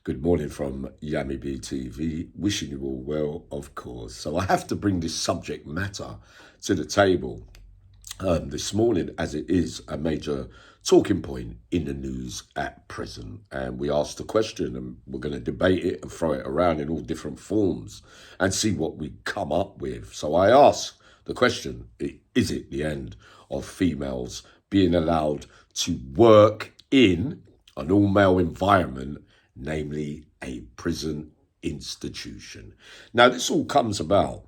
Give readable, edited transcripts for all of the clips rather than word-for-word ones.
Good morning from Yami BTV. Wishing you all well, of course. So I have to bring this subject matter to the table this morning, as it is a major talking point in the news at present. And we asked the question, and we're going to debate it and throw it around in all different forms and see what we come up with. So I ask the question, is it the end of females being allowed to work in an all-male environment, namely a prison institution? Now, this all comes about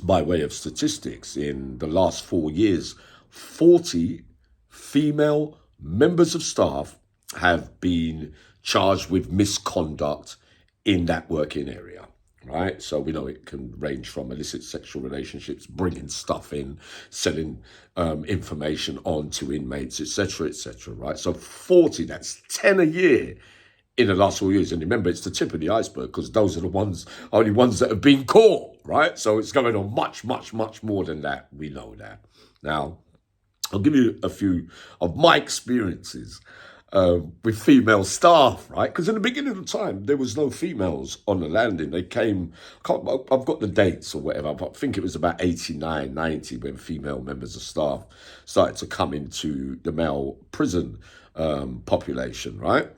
by way of statistics. In the last 4 years, 40 female members of staff have been charged with misconduct in that working area. Right, so we know it can range from illicit sexual relationships, bringing stuff in, selling information on to inmates, etc., etc. Right, so 40, that's 10 a year in the last 4 years. And remember, it's the tip of the iceberg, because those are the only ones that have been caught, right? So it's going on much, much, much more than that. We know that. Now, I'll give you a few of my experiences with female staff, right? Because in the beginning of the time, there was no females on the landing. They came, I've got the dates or whatever, but I think it was about 89, 90 when female members of staff started to come into the male prison population, right?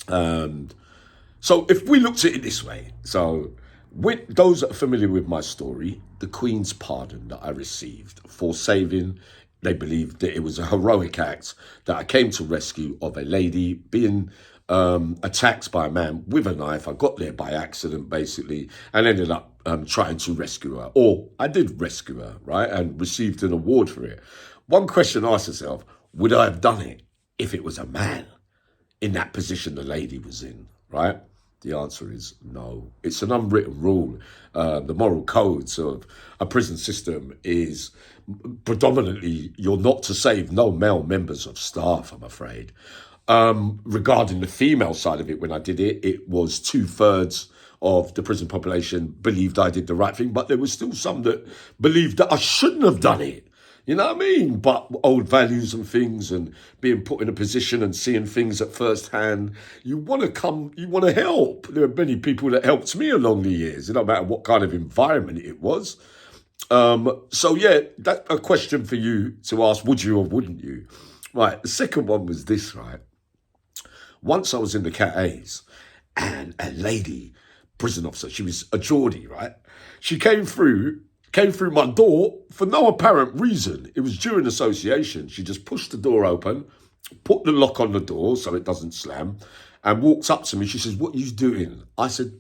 So if we looked at it this way, so with those that are familiar with my story, the Queen's pardon that I received for saving, they believed that it was a heroic act, that I came to rescue of a lady being attacked by a man with a knife. I got there by accident, basically, and ended up trying to rescue her. Or I did rescue her, right, and received an award for it. One question asked herself, would I have done it if it was a man in that position the lady was in, right? The answer is no. It's an unwritten rule. The moral codes of a prison system is predominantly you're not to save no male members of staff, I'm afraid. Regarding the female side of it, when I did it, it was 2/3 of the prison population believed I did the right thing, but there was still some that believed that I shouldn't have done it. You know what I mean? But old values and things, and being put in a position and seeing things at first hand, you want to help. There are many people that helped me along the years, no matter what kind of environment it was. So yeah, that's a question for you to ask, would you or wouldn't you? Right, the second one was this, right? Once I was in the Cat A's, and a lady, prison officer, she was a Geordie, right? She came through my door for no apparent reason. It was during association. She just pushed the door open, put the lock on the door so it doesn't slam, and walked up to me. She says, "What are you doing?" I said,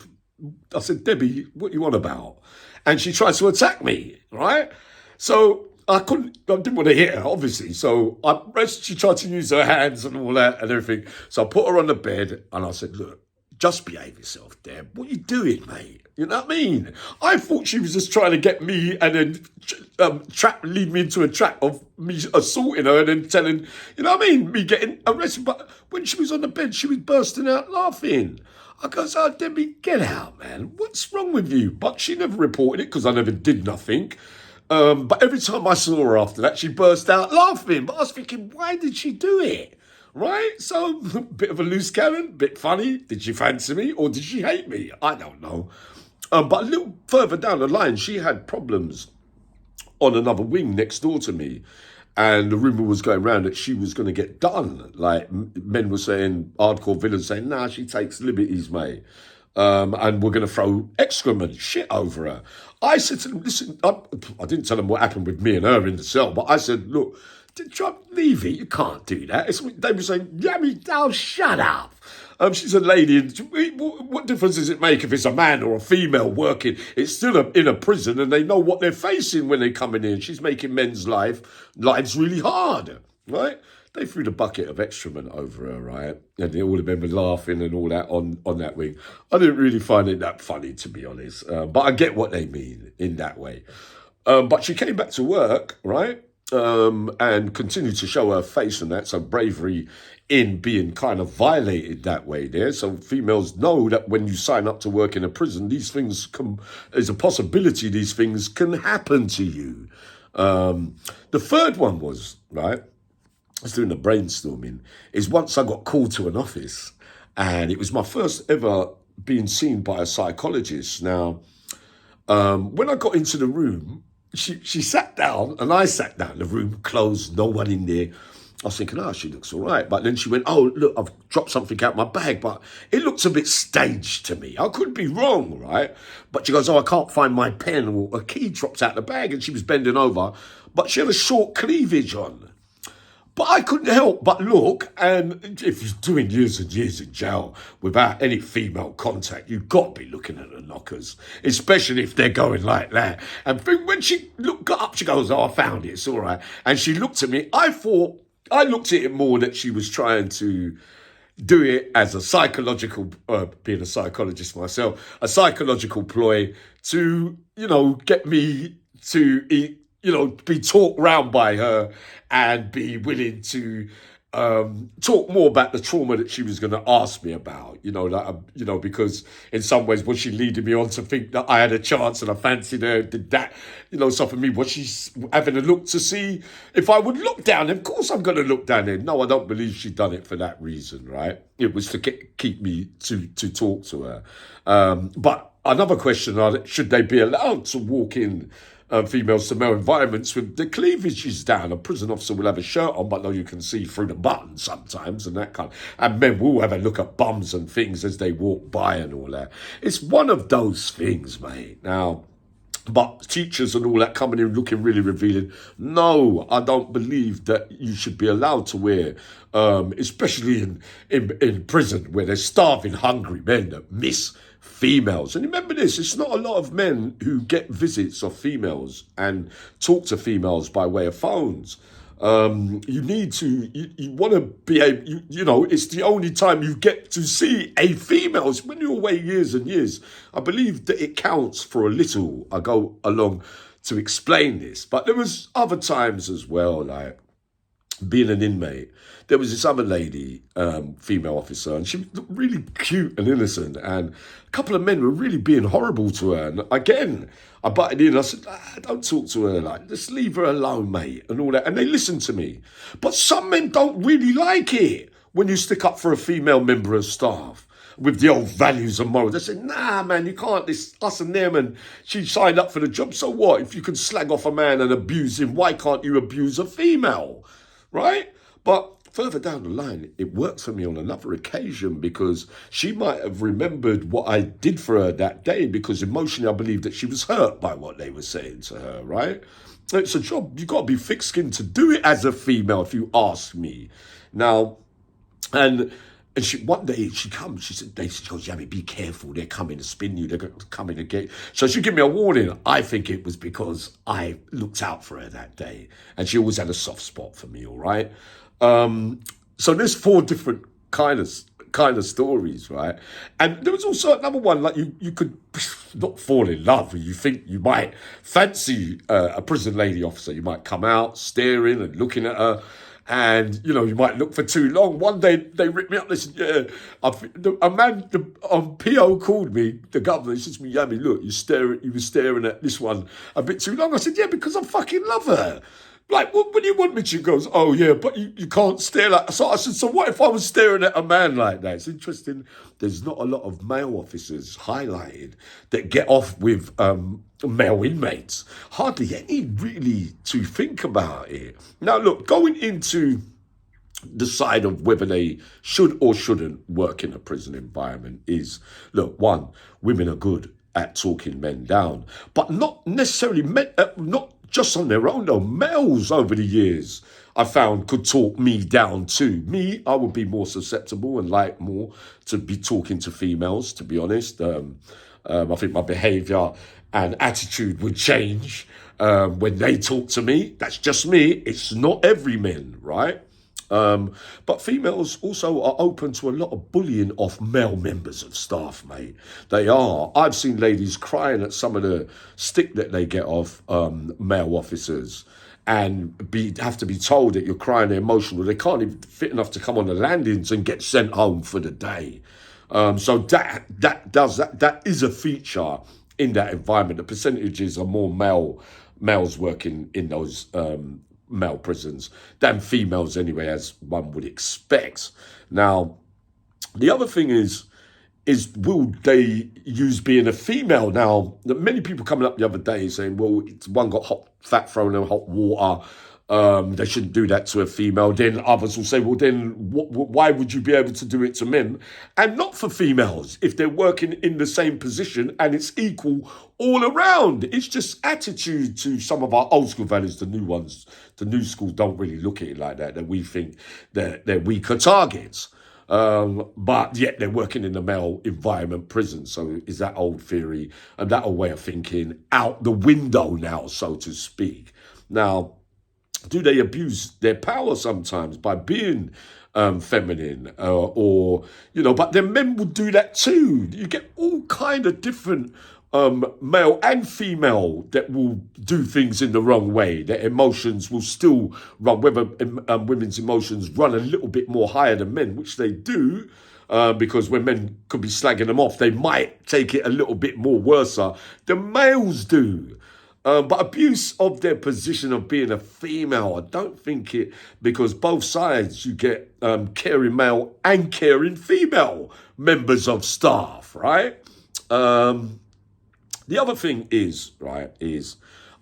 "Debbie, what you on about?" And she tried to attack me, right? So I didn't want to hit her, obviously. So she tried to use her hands and all that and everything. So I put her on the bed and I said, "Look, just behave yourself, Deb. What are you doing, mate?" You know what I mean? I thought she was just trying to get me and then lead me into a trap of me assaulting her and then telling, you know what I mean, me getting arrested. But when she was on the bed, she was bursting out laughing. I goes, "Oh, Debbie, get out, man. What's wrong with you?" But she never reported it because I never did nothing. But every time I saw her after that, she burst out laughing. But I was thinking, why did she do it? Right? So, a bit of a loose cannon, bit funny. Did she fancy me or did she hate me? I don't know. But a little further down the line, she had problems on another wing next door to me. And the rumour was going around that she was going to get done. Like, men were saying, hardcore villains saying, "Nah, she takes liberties, mate. And we're going to throw excrement, shit over her." I said to them, listen, I didn't tell them what happened with me and her in the cell, but I said, "Look, leave it. You can't do that." They were saying, "Yami, now shut up." She's a lady. And what difference does it make if it's a man or a female working? It's still in a prison, and they know what they're facing when they're coming in. She's making men's lives really hard, right? They threw the bucket of excrement over her, right? And all the men were laughing and all that on that wing. I didn't really find it that funny, to be honest. But I get what they mean in that way. But she came back to work, right? And continued to show her face and that. So bravery in being kind of violated that way there. So females know that when you sign up to work in a prison, these things there's a possibility these things can happen to you. The third one was, right, I was doing the brainstorming, is once I got called to an office And it was my first ever being seen by a psychologist. Now, when I got into the room, she sat down and I sat down. The room closed, no one in there. I was thinking, oh, she looks all right. But then she went, oh, look, I've dropped something out my bag, but it looks a bit staged to me. I could be wrong, right? But she goes, oh, I can't find my pen, or a key drops out the bag, and she was bending over. But she had a short cleavage on. But I couldn't help but look, and if you're doing years and years in jail without any female contact, you've got to be looking at the knockers, especially if they're going like that. And when she got up, she goes, oh, I found it, it's all right. And she looked at me. I looked at it more that she was trying to do it as a psychological, being a psychologist myself, a psychological ploy to, get me to eat, be talked round by her and be willing to talk more about the trauma that she was going to ask me about, because in some ways, was she leading me on to think that I had a chance and I fancied her? Did that, soften me? Was she having a look to see if I would look down? Of course I'm going to look down there. No, I don't believe she'd done it for that reason, right? It was to keep me to talk to her. But another question, should they be allowed to walk in females to male environments with the cleavages down? A prison officer will have a shirt on, but no, you can see through the buttons sometimes and that kind of, and men will have a look at bums and things as they walk by and all that. It's one of those things, mate. Now, but teachers and all that coming in looking really revealing. No, I don't believe that you should be allowed to wear, especially in prison where they're starving, hungry men that miss females. And remember this, it's not a lot of men who get visits of females and talk to females by way of phones. You need to, you want to be able, it's the only time you get to see a female. It's when you're away years and years. I believe that it counts for a little. I go along to explain this, but there was other times as well, like being an inmate. There was this other lady, female officer, and she looked really cute and innocent, and a couple of men were really being horrible to her. And again, I butted in, I said, don't talk to her, like, just leave her alone, mate, and all that. And they listened to me. But some men don't really like it when you stick up for a female member of staff with the old values and morals. They say, nah, man, you can't, this us and them, and she signed up for the job, so what? If you can slag off a man and abuse him, why can't you abuse a female? Right? But further down the line, it worked for me on another occasion because she might have remembered what I did for her that day, because emotionally I believe that she was hurt by what they were saying to her, right? It's a job. You've got to be thick-skinned to do it as a female, if you ask me. Now, and one day she comes, she goes, Yami, be careful, they're coming to spin you, they're coming to get. So she gave me a warning. I think it was because I looked out for her that day, and she always had a soft spot for me, all right? So there's 4 different kind of stories, right? And there was also another one, like you could not fall in love, you think you might fancy a prison lady officer. You might come out staring and looking at her, and you might look for too long. One day they ripped me up. They said, a man, PO called me, the governor. He said to me, Yami, look, you were staring at this one a bit too long. I said, yeah, because I fucking love her. Like, what do you want me to? She goes, oh yeah, but you can't stare like. So I said, so what if I was staring at a man like that? It's interesting. There's not a lot of male officers highlighted that get off with male inmates. Hardly any, really, to think about it. Now, look, going into the side of whether they should or shouldn't work in a prison environment is, look, one, women are good at talking men down, but not necessarily men, not just on their own though. Males over the years I found could talk me down too. Me, I would be more susceptible and like more to be talking to females, to be honest. I think my behaviour and attitude would change when they talk to me. That's just me. It's not every man, right? But females also are open to a lot of bullying off male members of staff, mate. They are. I've seen ladies crying at some of the stick that they get off male officers, and have to be told that you're crying, they're emotional. They can't even fit enough to come on the landings and get sent home for the day. So that is a feature in that environment. The percentages are more males working in those male prisons than females anyway, as one would expect. Now, The other thing is will they use being a female? Now, many people coming up the other day saying, well, it's one got hot fat thrown in hot water. They shouldn't do that to a female. Then others will say, well, then why would you be able to do it to men and not for females if they're working in the same position and it's equal all around? It's just attitude to some of our old school values. The new ones, the new schools don't really look at it like that. That we think they're weaker targets. But yet they're working in the male environment prison. So is that old theory and that old way of thinking out the window now, so to speak? Now, do they abuse their power sometimes by being feminine or but then men will do that too. You get all kind of different male and female that will do things in the wrong way. Their emotions will still run, whether women's emotions run a little bit more higher than men, which they do. Because when men could be slagging them off, they might take it a little bit more worse than males do. But abuse of their position of being a female, I don't think it, because both sides you get caring male and caring female members of staff, right? The other thing is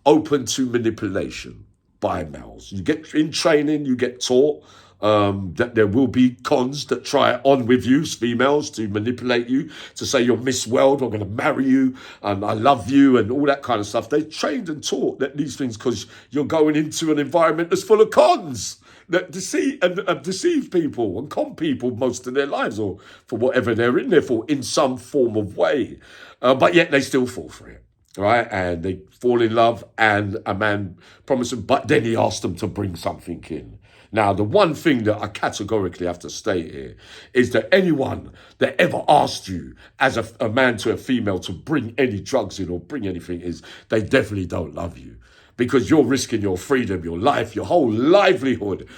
open to manipulation by males. You get in training, you get taught that there will be cons that try it on with you, females, to manipulate you, to say you're Miss World, I'm going to marry you, and I love you, and all that kind of stuff. They trained and taught that these things because you're going into an environment that's full of cons that deceive people and con people most of their lives, or for whatever they're in there for, in some form of way. But yet they still fall for it. Right, and they fall in love, and a man promised them, but then he asked them to bring something in. Now, the one thing that I categorically have to state here is that anyone that ever asked you as a man to a female to bring any drugs in or bring anything is, they definitely don't love you. Because you're risking your freedom, your life, your whole livelihood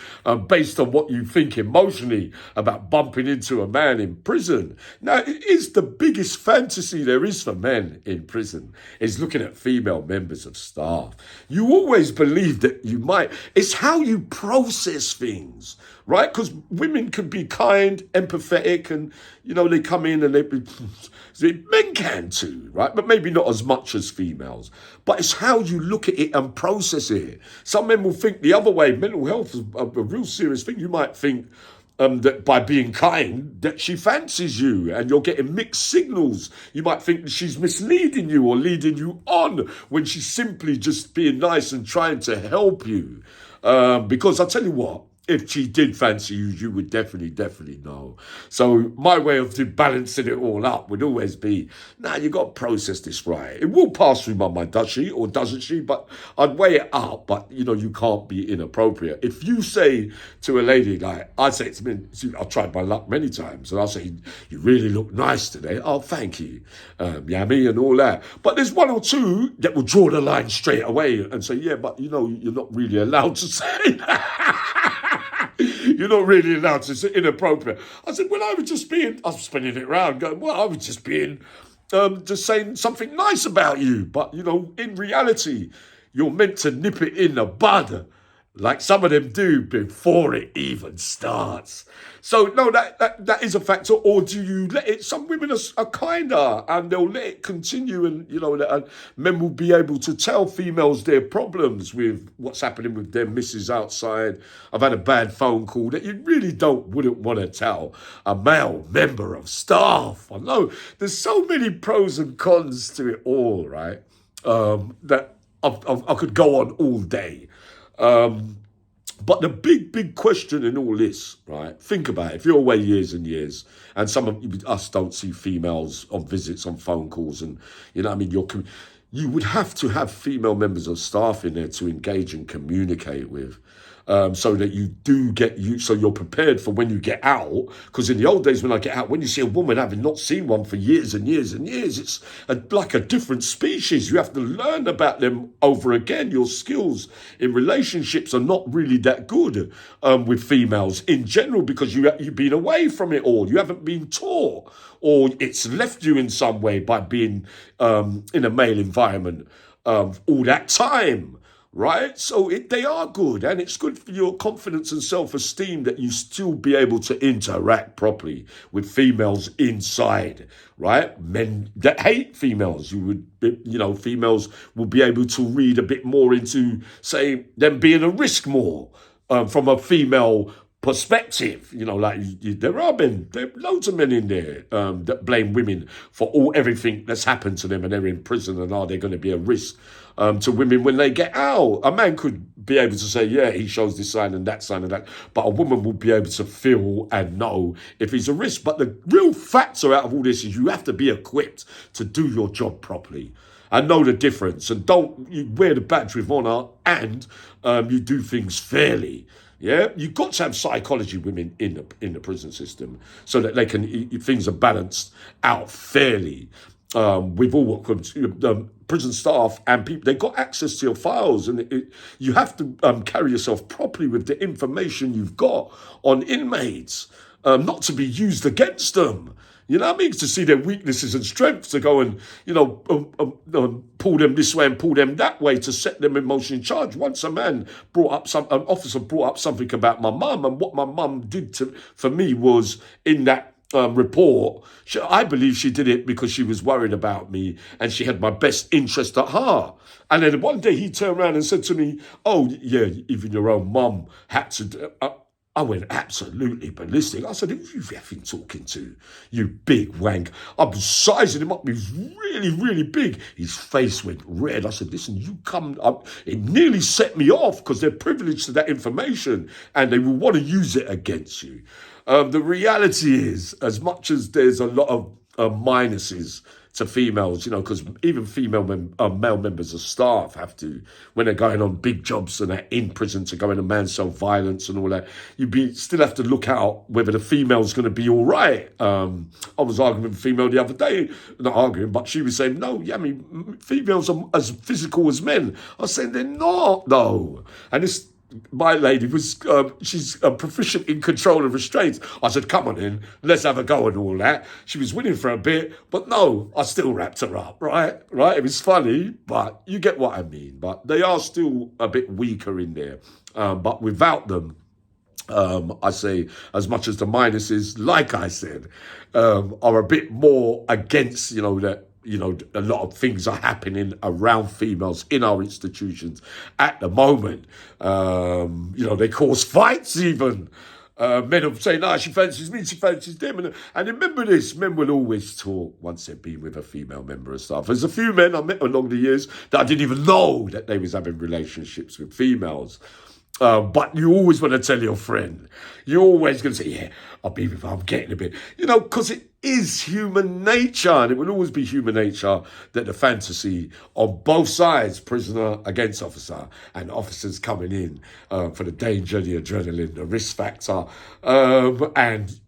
based on what you think emotionally about bumping into a man in prison. Now, it is the biggest fantasy there is for men in prison, is looking at female members of staff. You always believe that you might. It's how you process things, right? Because women can be kind, empathetic, and, they come in and men can too, right? But maybe not as much as females. But it's how you look at it and process it. Some men will think the other way. Mental health is a real serious thing. You might think that by being kind, that she fancies you and you're getting mixed signals. You might think that she's misleading you or leading you on when she's simply just being nice and trying to help you. Because I tell you what, if she did fancy you, you would definitely know. So my way of balancing it all up would always be, you got to process this right. It will pass through my mind, does she or doesn't she? But I'd weigh it up, but, you can't be inappropriate. If you say to a lady, like, I say to me, I've tried my luck many times, and I'll say, you really look nice today. Oh, thank you, Yummy, and all that. But there's one or two that will draw the line straight away and say, yeah, but, you're not really allowed to say that. You're not really allowed to say inappropriate. I said, well, I'm spinning it around, going, well, I was just being, just saying something nice about you. But, in reality, you're meant to nip it in the bud, like some of them do before it even starts. So, no, that is a factor. Or do you let it? Some women are kinder and they'll let it continue, and, and men will be able to tell females their problems with what's happening with their missus outside. I've had a bad phone call that you really wouldn't want to tell a male member of staff. I know there's so many pros and cons to it all, right? That I could go on all day. But the big question in all this, right? Think about it. If you're away years and years, and some of us don't see females on visits, on phone calls, and you would have to have female members of staff in there to engage and communicate with. So that you do so you're prepared for when you get out. Because in the old days when I get out, when you see a woman having not seen one for years and years and years, it's like a different species. You have to learn about them over again. Your skills in relationships are not really that good with females in general, because you've been away from it all. You haven't been taught, or it's left you in some way by being in a male environment all that time. right? So they are good, and it's good for your confidence and self-esteem that you still be able to interact properly with females inside, right? Men that hate females, females will be able to read a bit more into, say, them being a risk more from a female perspective. There are loads of men in there that blame women for everything that's happened to them, and they're in prison, and are they going to be a risk to women when they get out? A man could be able to say, yeah, he shows this sign and that, but a woman will be able to feel and know if he's a risk. But the real factor out of all this is you have to be equipped to do your job properly and know the difference, and don't you wear the badge with honour, and you do things fairly. Yeah, you've got to have psychology women in the prison system so that they can things are balanced out fairly. With all prison staff and people, they've got access to your files, and you have to carry yourself properly with the information you've got on inmates, not to be used against them. You know what I mean? To see their weaknesses and strengths, to go and, pull them this way and pull them that way to set them in motion in charge. Once an officer brought up something about my mum, and what my mum did for me was in that report. I believe she did it because she was worried about me and she had my best interest at heart. And then one day he turned around and said to me, "Oh, yeah, even your own mum had to." I went absolutely ballistic. I said, "Who you effing talking to, you big wank?" I'm sizing him up. He's really, really big. His face went red. I said, "Listen, you come up." It nearly set me off because they're privileged to that information and they will want to use it against you. The reality is, as much as there's a lot of minuses to females, because even male members of staff have to, when they're going on big jobs and they're in prison, to go in and man self violence and all that, still have to look out whether the female's going to be all right. I was arguing with a female the other day, not arguing, but she was saying, "No, yeah, I mean, females are as physical as men." I was saying, "They're not, though." And this my lady she's proficient in control of restraints. I said, "Come on in, let's have a go," and all that. She was winning for a bit, but no, I still wrapped her up, right? It was funny, but you get what I mean. But they are still a bit weaker in there. But without them, I say, as much as the minuses, like I said, are a bit more against, that a lot of things are happening around females in our institutions at the moment. They cause fights even. Men will say, "No, she fancies me, she fancies them." And remember this, men will always talk once they've been with a female member of staff. There's a few men I met along the years that I didn't even know that they was having relationships with females. But you always want to tell your friend. You're always going to say, "Yeah, I'll be with her, I'm getting a bit." Because it is human nature, and it will always be human nature that the fantasy on both sides, prisoner against officer, and officers coming in for the danger, the adrenaline, the risk factor, and,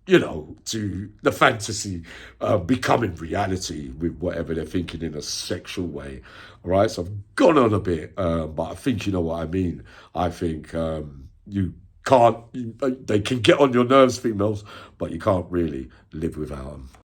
to the fantasy becoming reality with whatever they're thinking in a sexual way. All right, so I've gone on a bit, but I think you know what I mean. I think you can't, they can get on your nerves, females, but you can't really live without them.